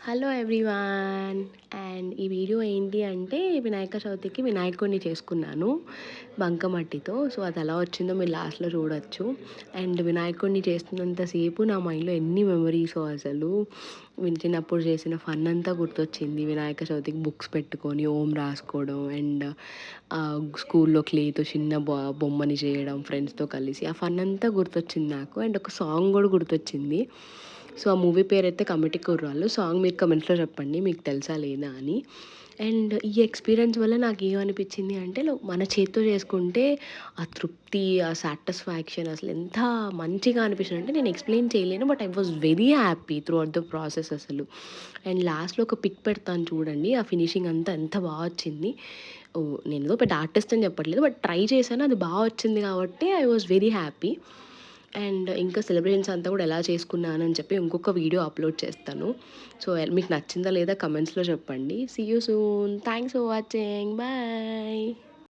Hello everyone. And ఈ video ఏంటి అంటే వినాయక చవితికి వినాయకుడిని చేసుకున్నాను బంకమట్టితో. సో అది ఎలా వచ్చిందో మీరు లాస్ట్లో చూడొచ్చు. అండ్ వినాయకుడిని చేస్తున్నంతసేపు నా మైండ్లో ఎన్ని మెమరీసో అసలు. చిన్నప్పుడు చేసిన ఫన్ అంతా గుర్తొచ్చింది. వినాయక చవితికి బుక్స్ పెట్టుకొని ఓం రాసుకోవడం అండ్ స్కూల్లో క్లేతో చిన్న బొమ్మని చేయడం ఫ్రెండ్స్తో కలిసి ఆ ఫన్ అంతా గుర్తొచ్చింది నాకు. అండ్ ఒక సాంగ్ కూడా గుర్తొచ్చింది. సో ఆ మూవీ పేరైతే కమిటీ కుర్రాళ్ళు. సాంగ్ మీరు కమెంట్స్లో చెప్పండి మీకు తెలుసా లేదా అని. అండ్ ఈ ఎక్స్పీరియన్స్ వల్ల నాకు ఏమనిపించింది అంటే మన చేత్తో చేసుకుంటే ఆ తృప్తి, ఆ సాటిస్ఫాక్షన్ అసలు ఎంత మంచిగా అనిపించింది అంటే నేను ఎక్స్ప్లెయిన్ చేయలేను. But I was very happy through out the process అసలు. అండ్ లాస్ట్లో ఒక పిక్ పెడతాను చూడండి. ఆ ఫినిషింగ్ అంతా ఎంత బాగా వచ్చింది. నేను ఏదో పెద్ద ఆర్టిస్ట్ అని చెప్పట్లేదు, బట్ ట్రై చేశాను, అది బాగా వచ్చింది కాబట్టి I was very happy. And ఇంకా సెలబ్రేషన్స్ అంతా కూడా ఎలా చేసుకున్నానని చెప్పి ఇంకొక వీడియో అప్లోడ్ చేస్తాను. సో మీకు నచ్చిందా లేదా కమెంట్స్లో చెప్పండి. See you soon. Thanks for watching. Bye.